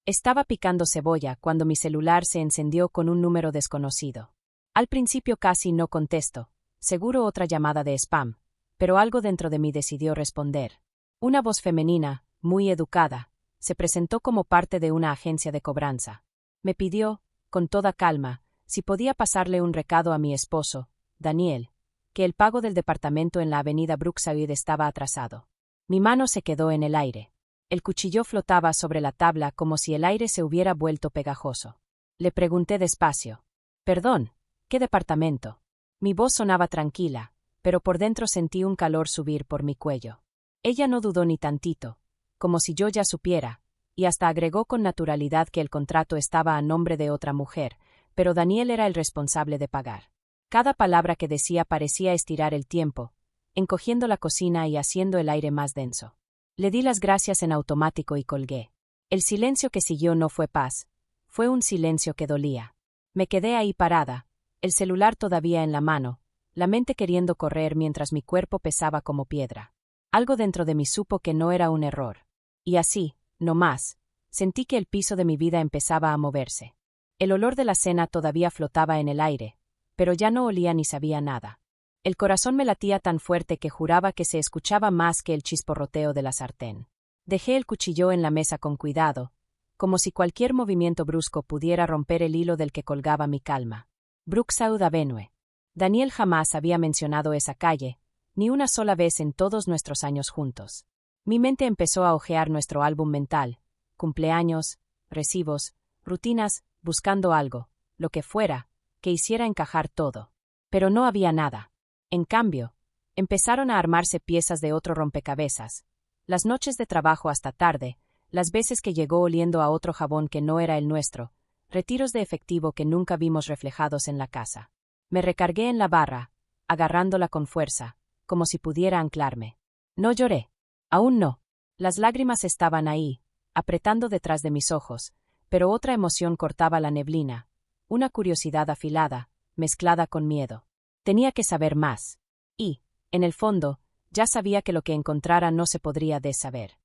Estaba picando cebolla cuando mi celular se encendió con un número desconocido. Al principio casi no contesto, seguro otra llamada de spam, pero algo dentro de mí decidió responder. Una voz femenina, muy educada, se presentó como parte de una agencia de cobranza. Me pidió, con toda calma, si podía pasarle un recado a mi esposo, Daniel, que el pago del departamento en la avenida Brookside estaba atrasado. Mi mano se quedó en el aire. El cuchillo flotaba sobre la tabla como si el aire se hubiera vuelto pegajoso. Le pregunté despacio. Perdón, ¿qué departamento? Mi voz sonaba tranquila, pero por dentro sentí un calor subir por mi cuello. Ella no dudó ni tantito, como si yo ya supiera, y hasta agregó con naturalidad que el contrato estaba a nombre de otra mujer, pero Daniel era el responsable de pagar. Cada palabra que decía parecía estirar el tiempo, encogiendo la cocina y haciendo el aire más denso. Le di las gracias en automático y colgué. El silencio que siguió no fue paz, fue un silencio que dolía. Me quedé ahí parada, el celular todavía en la mano, la mente queriendo correr mientras mi cuerpo pesaba como piedra. Algo dentro de mí supo que no era un error. Y así, no más, sentí que el piso de mi vida empezaba a moverse. El olor de la cena todavía flotaba en el aire, pero ya no olía ni sabía nada. El corazón me latía tan fuerte que juraba que se escuchaba más que el chisporroteo de la sartén. Dejé el cuchillo en la mesa con cuidado, como si cualquier movimiento brusco pudiera romper el hilo del que colgaba mi calma. Brookside Avenue. Daniel jamás había mencionado esa calle, ni una sola vez en todos nuestros años juntos. Mi mente empezó a hojear nuestro álbum mental, cumpleaños, recibos, rutinas, buscando algo, lo que fuera, que hiciera encajar todo. Pero no había nada. En cambio, empezaron a armarse piezas de otro rompecabezas. Las noches de trabajo hasta tarde, las veces que llegó oliendo a otro jabón que no era el nuestro, retiros de efectivo que nunca vimos reflejados en la casa. Me recargué en la barra, agarrándola con fuerza, como si pudiera anclarme. No lloré. Aún no. Las lágrimas estaban ahí, apretando detrás de mis ojos, pero otra emoción cortaba la neblina, una curiosidad afilada, mezclada con miedo. Tenía que saber más. Y, en el fondo, ya sabía que lo que encontrara no se podría saber.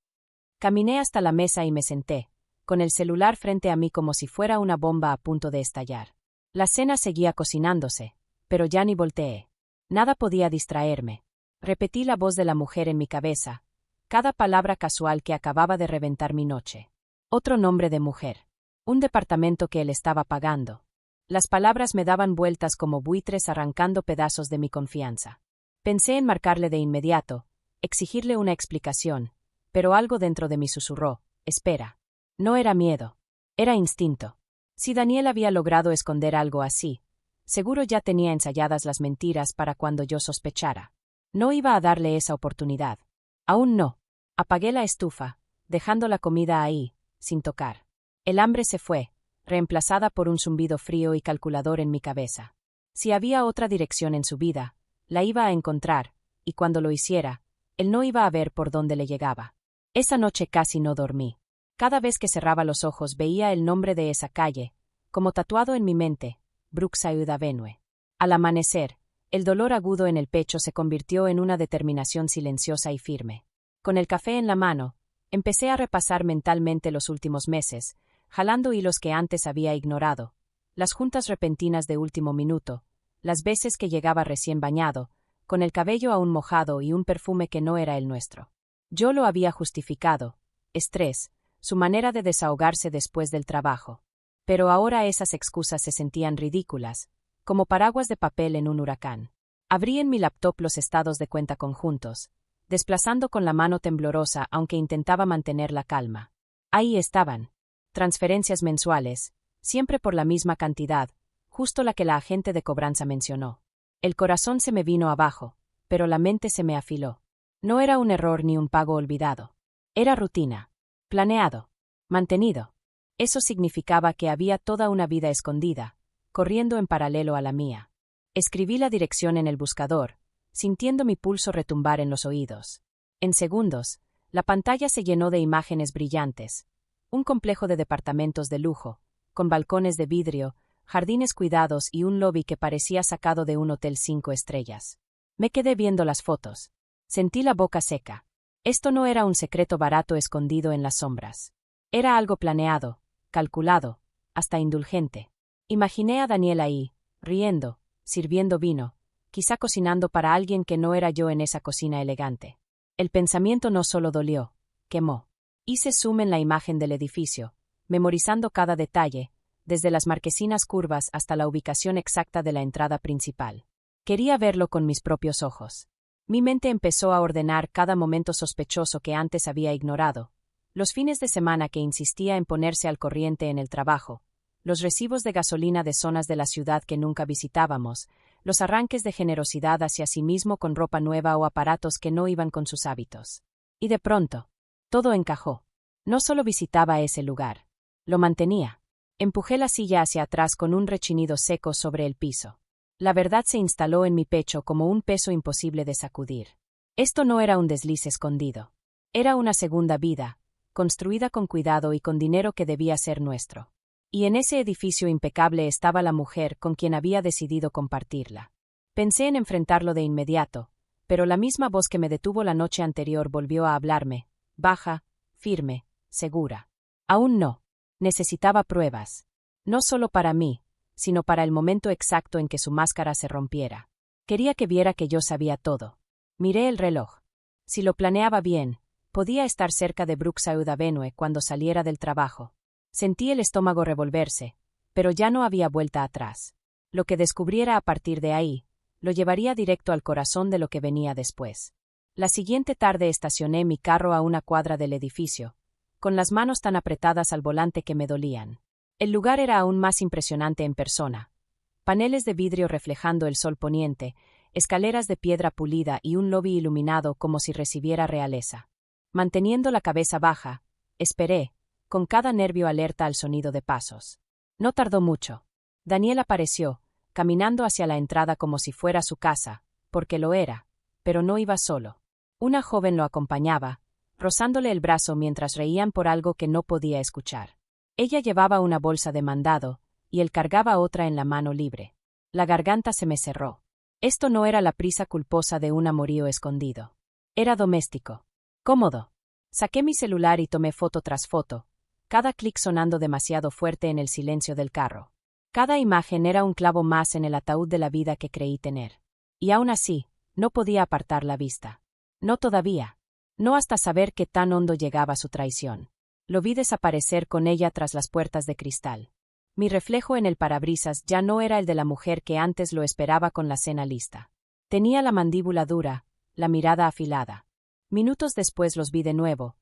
Caminé hasta la mesa y me senté, con el celular frente a mí como si fuera una bomba a punto de estallar. La cena seguía cocinándose, pero ya ni volteé. Nada podía distraerme. Repetí la voz de la mujer en mi cabeza, cada palabra casual que acababa de reventar mi noche. Otro nombre de mujer. Un departamento que él estaba pagando. Las palabras me daban vueltas como buitres arrancando pedazos de mi confianza. Pensé en marcarle de inmediato, exigirle una explicación, pero algo dentro de mí susurró, espera. No era miedo. Era instinto. Si Daniel había logrado esconder algo así, seguro ya tenía ensayadas las mentiras para cuando yo sospechara. No iba a darle esa oportunidad. Aún no. Apagué la estufa, dejando la comida ahí, sin tocar. El hambre se fue, reemplazada por un zumbido frío y calculador en mi cabeza. Si había otra dirección en su vida, la iba a encontrar, y cuando lo hiciera, él no iba a ver por dónde le llegaba. Esa noche casi no dormí. Cada vez que cerraba los ojos veía el nombre de esa calle, como tatuado en mi mente, Brookside Avenue. Al amanecer, el dolor agudo en el pecho se convirtió en una determinación silenciosa y firme. Con el café en la mano, empecé a repasar mentalmente los últimos meses, jalando hilos que antes había ignorado, las juntas repentinas de último minuto, las veces que llegaba recién bañado, con el cabello aún mojado y un perfume que no era el nuestro. Yo lo había justificado, estrés, su manera de desahogarse después del trabajo. Pero ahora esas excusas se sentían ridículas, como paraguas de papel en un huracán. Abrí en mi laptop los estados de cuenta conjuntos, desplazando con la mano temblorosa aunque intentaba mantener la calma. Ahí estaban. Transferencias mensuales, siempre por la misma cantidad, justo la que la agente de cobranza mencionó. El corazón se me vino abajo, pero la mente se me afiló. No era un error ni un pago olvidado. Era rutina. Planeado. Mantenido. Eso significaba que había toda una vida escondida, corriendo en paralelo a la mía. Escribí la dirección en el buscador, sintiendo mi pulso retumbar en los oídos. En segundos, la pantalla se llenó de imágenes brillantes. Un complejo de departamentos de lujo, con balcones de vidrio, jardines cuidados y un lobby que parecía sacado de un hotel 5 estrellas. Me quedé viendo las fotos. Sentí la boca seca. Esto no era un secreto barato escondido en las sombras. Era algo planeado, calculado, hasta indulgente. Imaginé a Daniel ahí, riendo, sirviendo vino, quizá cocinando para alguien que no era yo en esa cocina elegante. El pensamiento no solo dolió, quemó. Hice zoom en la imagen del edificio, memorizando cada detalle, desde las marquesinas curvas hasta la ubicación exacta de la entrada principal. Quería verlo con mis propios ojos. Mi mente empezó a ordenar cada momento sospechoso que antes había ignorado, los fines de semana que insistía en ponerse al corriente en el trabajo, los recibos de gasolina de zonas de la ciudad que nunca visitábamos, los arranques de generosidad hacia sí mismo con ropa nueva o aparatos que no iban con sus hábitos. Y de pronto, todo encajó. No solo visitaba ese lugar, lo mantenía. Empujé la silla hacia atrás con un rechinido seco sobre el piso. La verdad se instaló en mi pecho como un peso imposible de sacudir. Esto no era un desliz escondido. Era una segunda vida, construida con cuidado y con dinero que debía ser nuestro. Y en ese edificio impecable estaba la mujer con quien había decidido compartirla. Pensé en enfrentarlo de inmediato, pero la misma voz que me detuvo la noche anterior volvió a hablarme, baja, firme, segura. Aún no. Necesitaba pruebas. No solo para mí, sino para el momento exacto en que su máscara se rompiera. Quería que viera que yo sabía todo. Miré el reloj. Si lo planeaba bien, podía estar cerca de Brookside Avenue cuando saliera del trabajo. Sentí el estómago revolverse, pero ya no había vuelta atrás. Lo que descubriera a partir de ahí, lo llevaría directo al corazón de lo que venía después. La siguiente tarde estacioné mi carro a una cuadra del edificio, con las manos tan apretadas al volante que me dolían. El lugar era aún más impresionante en persona. Paneles de vidrio reflejando el sol poniente, escaleras de piedra pulida y un lobby iluminado como si recibiera realeza. Manteniendo la cabeza baja, esperé, con cada nervio alerta al sonido de pasos. No tardó mucho. Daniel apareció, caminando hacia la entrada como si fuera su casa, porque lo era, pero no iba solo. Una joven lo acompañaba, rozándole el brazo mientras reían por algo que no podía escuchar. Ella llevaba una bolsa de mandado, y él cargaba otra en la mano libre. La garganta se me cerró. Esto no era la prisa culposa de un amorío escondido. Era doméstico. Cómodo. Saqué mi celular y tomé foto tras foto, cada clic sonando demasiado fuerte en el silencio del carro. Cada imagen era un clavo más en el ataúd de la vida que creí tener. Y aún así, no podía apartar la vista. No todavía. No hasta saber qué tan hondo llegaba su traición. Lo vi desaparecer con ella tras las puertas de cristal. Mi reflejo en el parabrisas ya no era el de la mujer que antes lo esperaba con la cena lista. Tenía la mandíbula dura, la mirada afilada. Minutos después los vi de nuevo,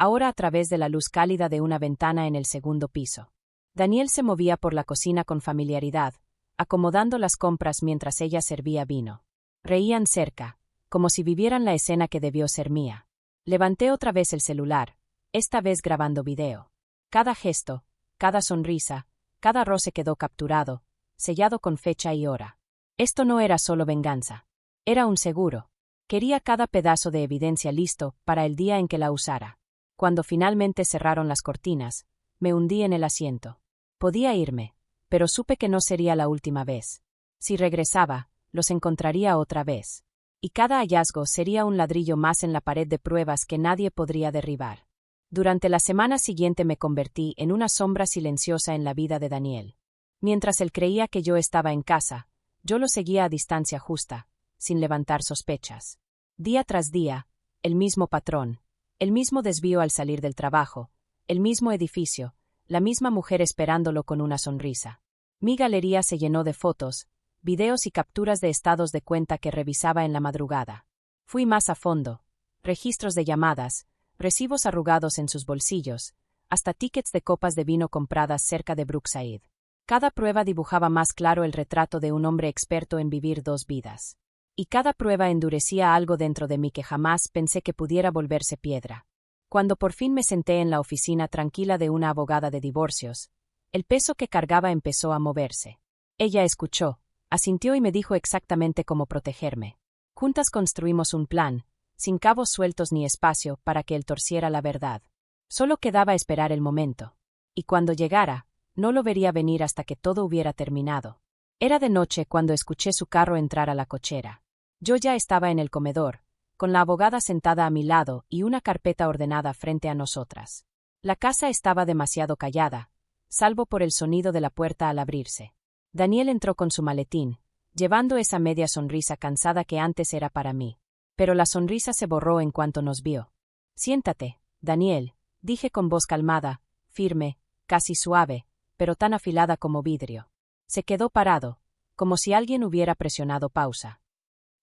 ahora a través de la luz cálida de una ventana en el segundo piso. Daniel se movía por la cocina con familiaridad, acomodando las compras mientras ella servía vino. Reían cerca, como si vivieran la escena que debió ser mía. Levanté otra vez el celular, esta vez grabando video. Cada gesto, cada sonrisa, cada roce quedó capturado, sellado con fecha y hora. Esto no era solo venganza. Era un seguro. Quería cada pedazo de evidencia listo para el día en que la usara. Cuando finalmente cerraron las cortinas, me hundí en el asiento. Podía irme, pero supe que no sería la última vez. Si regresaba, los encontraría otra vez. Y cada hallazgo sería un ladrillo más en la pared de pruebas que nadie podría derribar. Durante la semana siguiente me convertí en una sombra silenciosa en la vida de Daniel. Mientras él creía que yo estaba en casa, yo lo seguía a distancia justa, sin levantar sospechas. Día tras día, el mismo patrón, el mismo desvío al salir del trabajo, el mismo edificio, la misma mujer esperándolo con una sonrisa. Mi galería se llenó de fotos, videos y capturas de estados de cuenta que revisaba en la madrugada. Fui más a fondo. Registros de llamadas, recibos arrugados en sus bolsillos, hasta tickets de copas de vino compradas cerca de Brookside. Cada prueba dibujaba más claro el retrato de un hombre experto en vivir dos vidas. Y cada prueba endurecía algo dentro de mí que jamás pensé que pudiera volverse piedra. Cuando por fin me senté en la oficina tranquila de una abogada de divorcios, el peso que cargaba empezó a moverse. Ella escuchó, asintió y me dijo exactamente cómo protegerme. Juntas construimos un plan, sin cabos sueltos ni espacio para que él torciera la verdad. Solo quedaba esperar el momento. Y cuando llegara, no lo vería venir hasta que todo hubiera terminado. Era de noche cuando escuché su carro entrar a la cochera. Yo ya estaba en el comedor, con la abogada sentada a mi lado y una carpeta ordenada frente a nosotras. La casa estaba demasiado callada, salvo por el sonido de la puerta al abrirse. Daniel entró con su maletín, llevando esa media sonrisa cansada que antes era para mí. Pero la sonrisa se borró en cuanto nos vio. Siéntate, Daniel, dije con voz calmada, firme, casi suave, pero tan afilada como vidrio. Se quedó parado, como si alguien hubiera presionado pausa.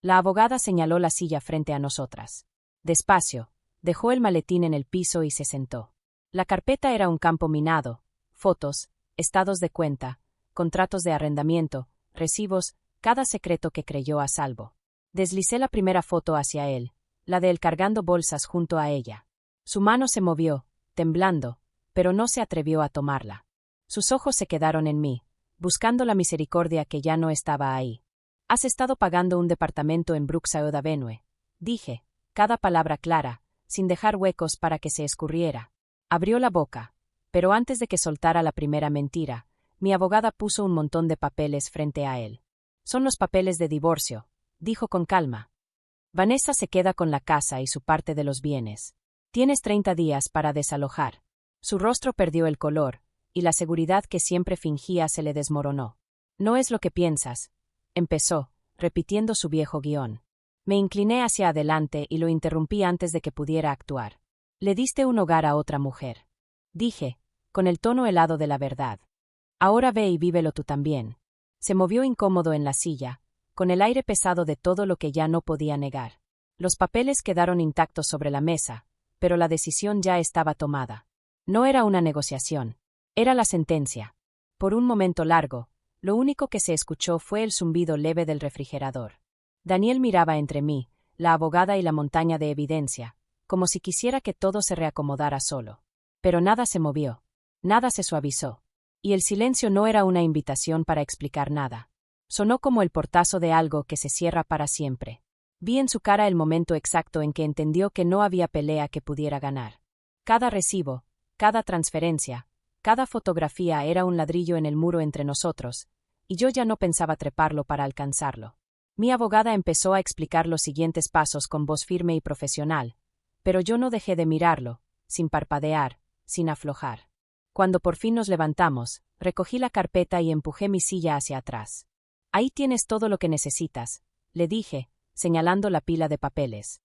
La abogada señaló la silla frente a nosotras. Despacio, dejó el maletín en el piso y se sentó. La carpeta era un campo minado: fotos, estados de cuenta, contratos de arrendamiento, recibos, cada secreto que creyó a salvo. Deslicé la primera foto hacia él, la de él cargando bolsas junto a ella. Su mano se movió, temblando, pero no se atrevió a tomarla. Sus ojos se quedaron en mí, buscando la misericordia que ya no estaba ahí. Has estado pagando un departamento en Brookside Avenue, dije, cada palabra clara, sin dejar huecos para que se escurriera. Abrió la boca, pero antes de que soltara la primera mentira, mi abogada puso un montón de papeles frente a él. Son los papeles de divorcio, dijo con calma. Vanessa se queda con la casa y su parte de los bienes. Tienes 30 días para desalojar. Su rostro perdió el color, y la seguridad que siempre fingía se le desmoronó. No es lo que piensas, empezó, repitiendo su viejo guión. Me incliné hacia adelante y lo interrumpí antes de que pudiera actuar. Le diste un hogar a otra mujer. Dije, con el tono helado de la verdad. Ahora ve y vívelo tú también. Se movió incómodo en la silla, con el aire pesado de todo lo que ya no podía negar. Los papeles quedaron intactos sobre la mesa, pero la decisión ya estaba tomada. No era una negociación. Era la sentencia. Por un momento largo, lo único que se escuchó fue el zumbido leve del refrigerador. Daniel miraba entre mí, la abogada y la montaña de evidencia, como si quisiera que todo se reacomodara solo. Pero nada se movió. Nada se suavizó. Y el silencio no era una invitación para explicar nada. Sonó como el portazo de algo que se cierra para siempre. Vi en su cara el momento exacto en que entendió que no había pelea que pudiera ganar. Cada recibo, cada transferencia, cada fotografía era un ladrillo en el muro entre nosotros, y yo ya no pensaba treparlo para alcanzarlo. Mi abogada empezó a explicar los siguientes pasos con voz firme y profesional, pero yo no dejé de mirarlo, sin parpadear, sin aflojar. Cuando por fin nos levantamos, recogí la carpeta y empujé mi silla hacia atrás. Ahí tienes todo lo que necesitas, le dije, señalando la pila de papeles.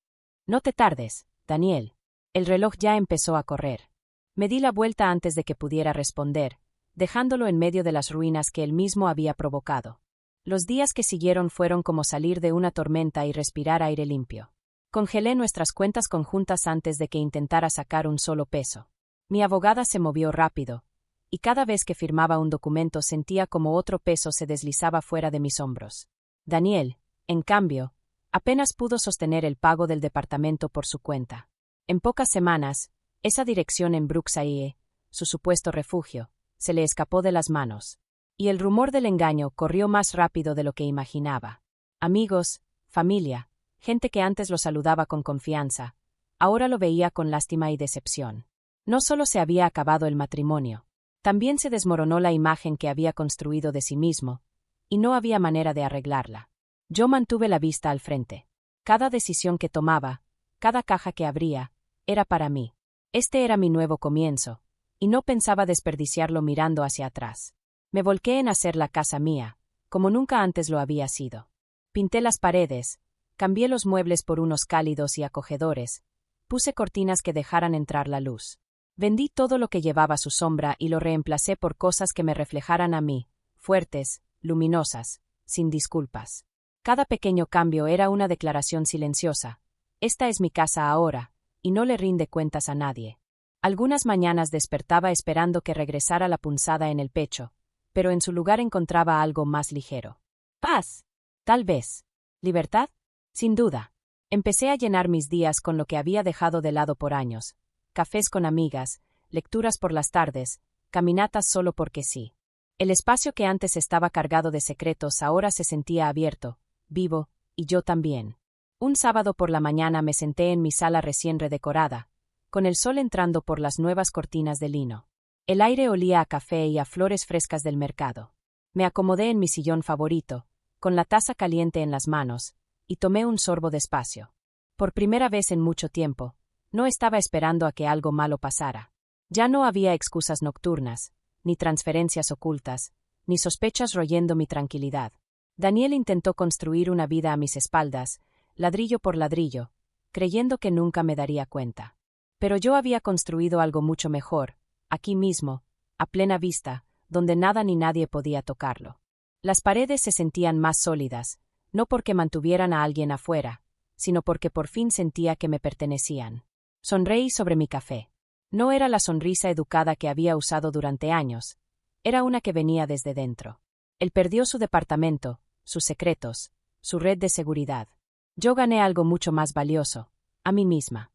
No te tardes, Daniel. El reloj ya empezó a correr. Me di la vuelta antes de que pudiera responder, dejándolo en medio de las ruinas que él mismo había provocado. Los días que siguieron fueron como salir de una tormenta y respirar aire limpio. Congelé nuestras cuentas conjuntas antes de que intentara sacar un solo peso. Mi abogada se movió rápido, y cada vez que firmaba un documento sentía como otro peso se deslizaba fuera de mis hombros. Daniel, en cambio, apenas pudo sostener el pago del departamento por su cuenta. En pocas semanas, esa dirección en Brookside, su supuesto refugio, se le escapó de las manos. Y el rumor del engaño corrió más rápido de lo que imaginaba. Amigos, familia, gente que antes lo saludaba con confianza, ahora lo veía con lástima y decepción. No solo se había acabado el matrimonio, también se desmoronó la imagen que había construido de sí mismo, y no había manera de arreglarla. Yo mantuve la vista al frente. Cada decisión que tomaba, cada caja que abría, era para mí. Este era mi nuevo comienzo, y no pensaba desperdiciarlo mirando hacia atrás. Me volqué en hacer la casa mía, como nunca antes lo había sido. Pinté las paredes, cambié los muebles por unos cálidos y acogedores, puse cortinas que dejaran entrar la luz. Vendí todo lo que llevaba su sombra y lo reemplacé por cosas que me reflejaran a mí, fuertes, luminosas, sin disculpas. Cada pequeño cambio era una declaración silenciosa. Esta es mi casa ahora, y no le rinde cuentas a nadie. Algunas mañanas despertaba esperando que regresara la punzada en el pecho, pero en su lugar encontraba algo más ligero. Paz. Tal vez. ¿Libertad? Sin duda. Empecé a llenar mis días con lo que había dejado de lado por años. Cafés con amigas, lecturas por las tardes, caminatas solo porque sí. El espacio que antes estaba cargado de secretos ahora se sentía abierto, vivo, y yo también. Un sábado por la mañana me senté en mi sala recién redecorada, con el sol entrando por las nuevas cortinas de lino. El aire olía a café y a flores frescas del mercado. Me acomodé en mi sillón favorito, con la taza caliente en las manos, y tomé un sorbo despacio. Por primera vez en mucho tiempo, no estaba esperando a que algo malo pasara. Ya no había excusas nocturnas, ni transferencias ocultas, ni sospechas royendo mi tranquilidad. Daniel intentó construir una vida a mis espaldas, ladrillo por ladrillo, creyendo que nunca me daría cuenta. Pero yo había construido algo mucho mejor, aquí mismo, a plena vista, donde nada ni nadie podía tocarlo. Las paredes se sentían más sólidas, no porque mantuvieran a alguien afuera, sino porque por fin sentía que me pertenecían. Sonreí sobre mi café. No era la sonrisa educada que había usado durante años, era una que venía desde dentro. Él perdió su departamento, sus secretos, su red de seguridad. Yo gané algo mucho más valioso, a mí misma.